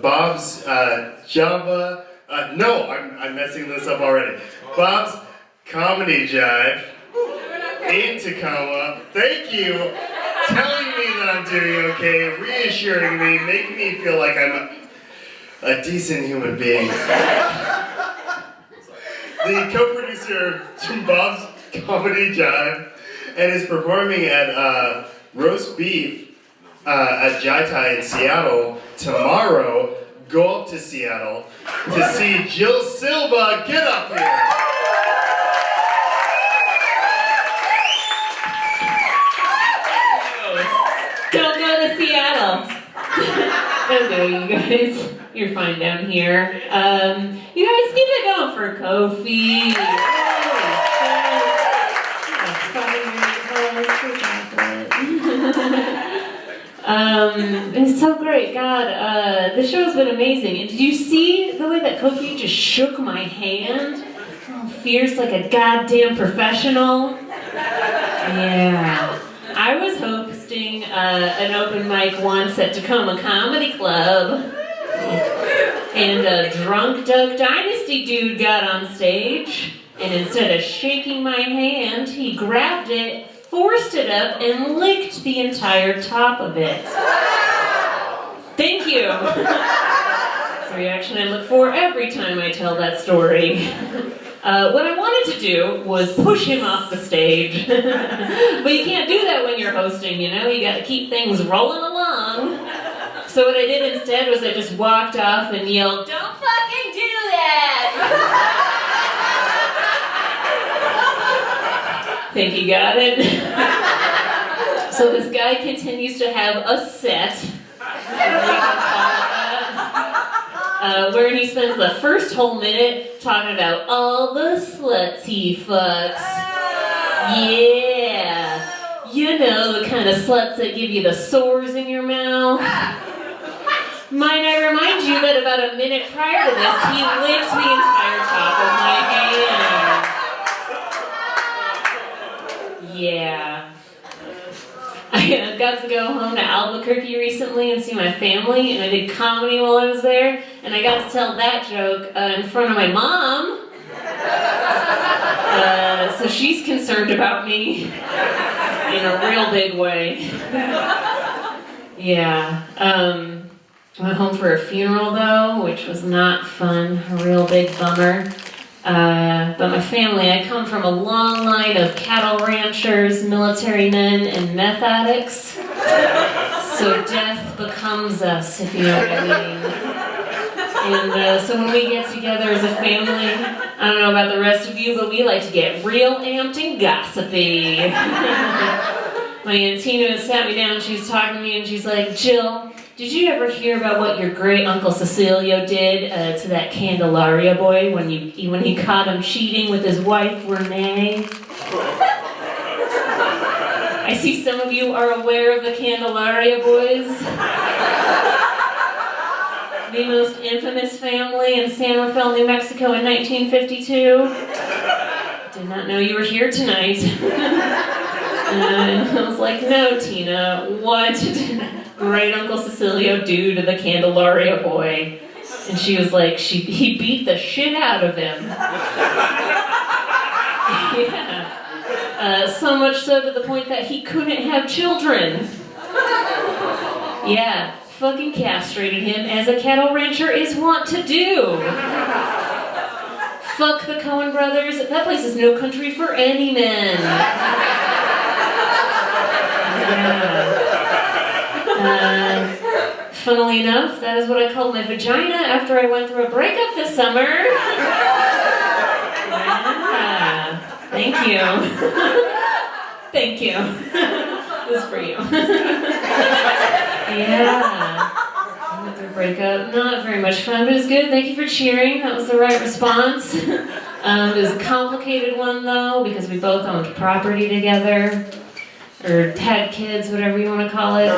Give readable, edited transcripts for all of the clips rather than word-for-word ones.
Bob's Java. No, I'm messing this up already. Bob's Comedy Jive in Tacoma. Thank you. Telling me that I'm doing okay, reassuring me, making me feel like I'm a decent human being. The co-producer of Bob's Comedy Jive and is performing at Roast Beef at Jai Thai in Seattle tomorrow. Go up to Seattle to see Jill Silva. Get up here. Don't go to Seattle. Don't go, you guys. You're fine down here. You guys keep it going for Kofi. It's so great. God, the show's been amazing. And did you see the way that Kofi just shook my hand? Oh, fierce like a goddamn professional. Yeah. I was hosting an open mic once at Tacoma Comedy Club, and a drunk Duck Dynasty dude got on stage, and instead of shaking my hand, he grabbed it, forced it up, and licked the entire top of it. Thank you. That's the reaction I look for every time I tell that story. What I wanted to do was push him off the stage. But you can't do that when you're hosting, you know? You gotta keep things rolling along. So what I did instead was I just walked off and yelled, "Don't fucking do that!" Think you got it? So this guy continues to have a set. Where he spends the first whole minute talking about all the sluts he fucks. Yeah. You know, the kind of sluts that give you the sores in your mouth. Might I remind you that about a minute prior to this, he licked the entire top of my hand. Yeah. I got to go home to Albuquerque recently and see my family, and I did comedy while I was there, and I got to tell that joke in front of my mom. So she's concerned about me in a real big way. Yeah. I went home for a funeral though, which was not fun, a real big bummer. But my family, I come from a long line of cattle ranchers, military men, and meth addicts. So death becomes us, if you know what I mean. And so when we get together as a family, I don't know about the rest of you, but we like to get real amped and gossipy. My Aunt Tina sat me down, she was talking to me, and she's like, "Jill, did you ever hear about what your great Uncle Cecilio did to that Candelaria boy when he caught him cheating with his wife, Renee?" I see some of you are aware of the Candelaria boys. The most infamous family in San Rafael, New Mexico in 1952. Did not know you were here tonight. And I was like, "No, Tina, what did great Uncle Cecilio do to the Candelaria boy?" And she was like, he beat the shit out of him. Yeah. So much so to the point that he couldn't have children. Yeah, fucking castrated him as a cattle rancher is wont to do. Fuck the Coen brothers. That place is no country for any men. Funnily enough, that is what I called my vagina after I went through a breakup this summer. Yeah. Thank you. Thank you. This is for you. Yeah. I went through a breakup. Not very much fun, but it was good. Thank you for cheering. That was the right response. It was a complicated one, though, because we both owned property together. Or had kids, whatever you want to call it.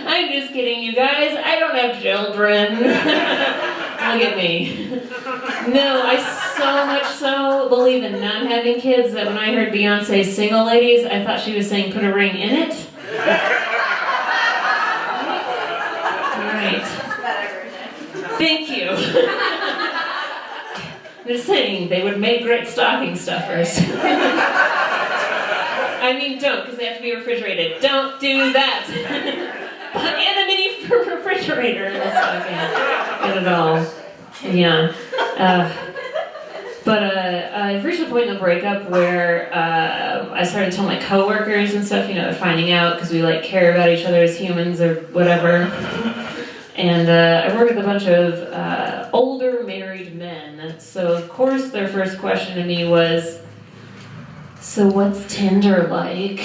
I'm just kidding, you guys. I don't have children. Look at me. No, I so much so believe in not having kids that when I heard Beyonce's Single Ladies, I thought she was saying put a ring in it. Thank you. I'm just saying, they would make great stocking stuffers. I mean, don't, because they have to be refrigerated. Don't do that. And a mini refrigerator in the stocking. Not at all. Yeah. But I've reached a point in the breakup where I started telling my coworkers and stuff, they're finding out because we care about each other as humans or whatever. And I work with a bunch of older married men. So of course their first question to me was, so what's Tinder like?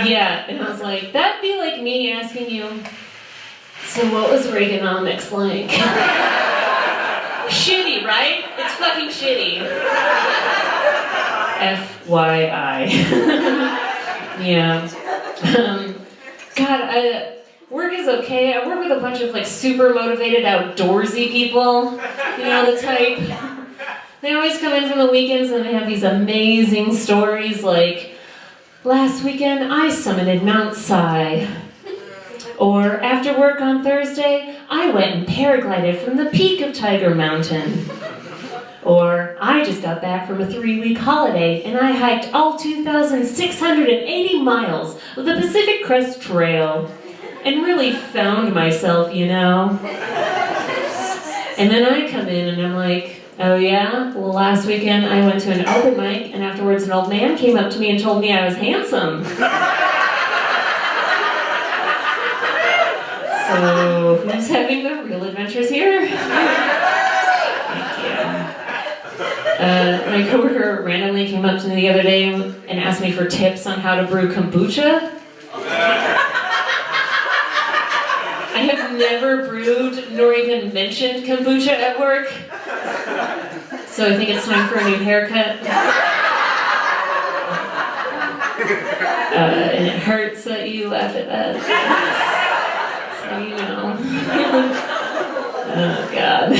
Yeah, and I was like, that'd be like me asking you, so what was Reaganomics like? Shitty, right? It's fucking shitty. FYI. Yeah. God, work is okay. I work with a bunch of super motivated, outdoorsy people. The type. They always come in from the weekends and they have these amazing stories like, last weekend I summited Mount Si. Or after work on Thursday, I went and paraglided from the peak of Tiger Mountain. Or I just got back from a 3-week holiday and I hiked all 2,680 miles of the Pacific Crest Trail and really found myself, And then I come in and I'm like, oh yeah? Well, last weekend I went to an open mic and afterwards an old man came up to me and told me I was handsome. So, who's having the real adventures here? Thank you. My coworker randomly came up to me the other day and asked me for tips on how to brew kombucha. I have never brewed nor even mentioned kombucha at work. So I think it's time for a new haircut. And it hurts that you laugh at that. Oh, God.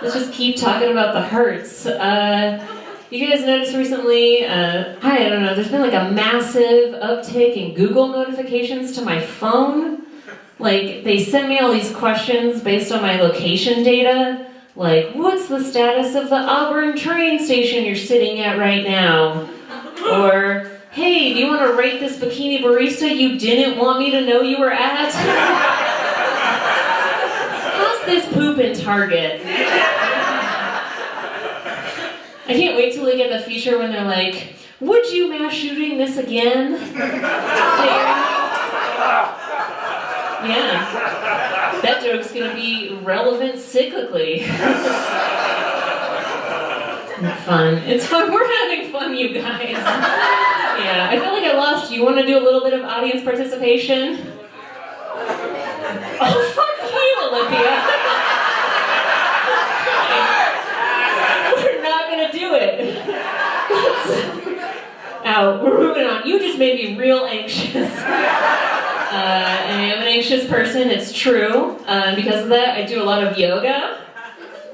Let's just keep talking about the hurts. You guys noticed recently, I don't know, there's been a massive uptick in Google notifications to my phone. They send me all these questions based on my location data. What's the status of the Auburn train station you're sitting at right now? Or, hey, do you want to rate this bikini barista you didn't want me to know you were at? How's this poop in Target? I can't wait till they get the feature when they're like, would you mass shooting this again? Yeah. That joke's gonna be relevant cyclically. Fun. It's fun. We're having fun, you guys. Yeah, I feel like I lost. You want to do a little bit of audience participation? Oh, fuck you, Olympia. We're not gonna do it. Ow, we're moving on. You just made me real anxious. I am an anxious person, it's true. Because of that, I do a lot of yoga.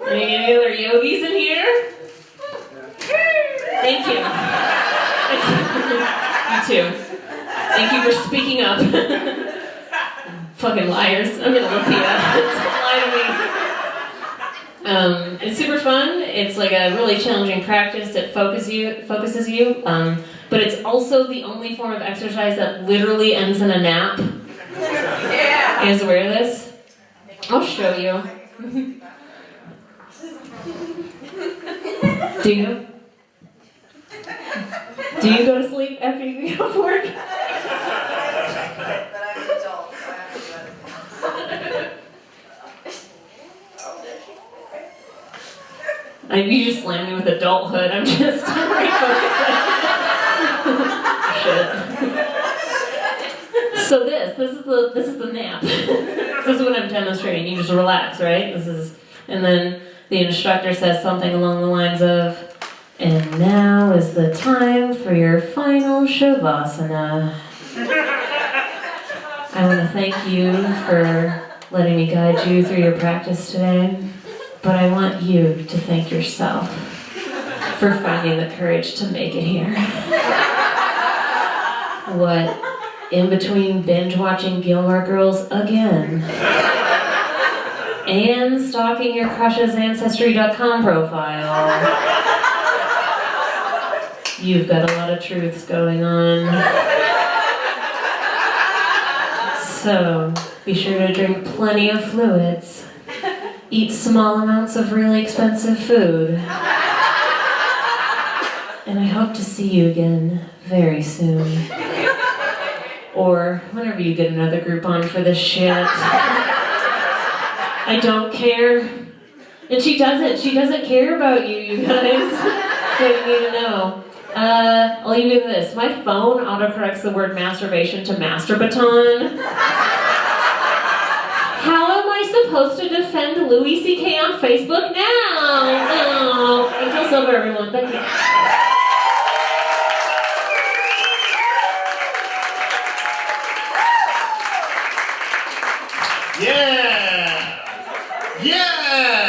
Any other yogis in here? Thank you. You too. Thank you for speaking up. Fucking liars. I'm gonna look you up. Don't lie to me. It's super fun. It's a really challenging practice that focuses you. But it's also the only form of exercise that literally ends in a nap. Yeah. You guys aware of this? I'll show you. Do you? Do you go to sleep after you get off work? But I'm an adult, so I have to do it. You just slammed me with adulthood. I'm just Shit. So this is the nap. This is what I'm demonstrating. You just relax, right? And then the instructor says something along the lines of, and now is the time for your final Shavasana. I want to thank you for letting me guide you through your practice today, but I want you to thank yourself for finding the courage to make it here. What in between binge watching Gilmore Girls again. And stalking your crush's Ancestry.com profile. You've got a lot of truths going on. So, be sure to drink plenty of fluids. Eat small amounts of really expensive food. And I hope to see you again very soon. Or whenever you get another Groupon for this shit. I don't care. And she doesn't care about you, you guys. So you need to know. I'll leave you with this. My phone autocorrects the word masturbation to masturbaton. How am I supposed to defend Louis C.K. on Facebook now? Oh, until Silva, everyone. Thank you. Yeah! Yeah!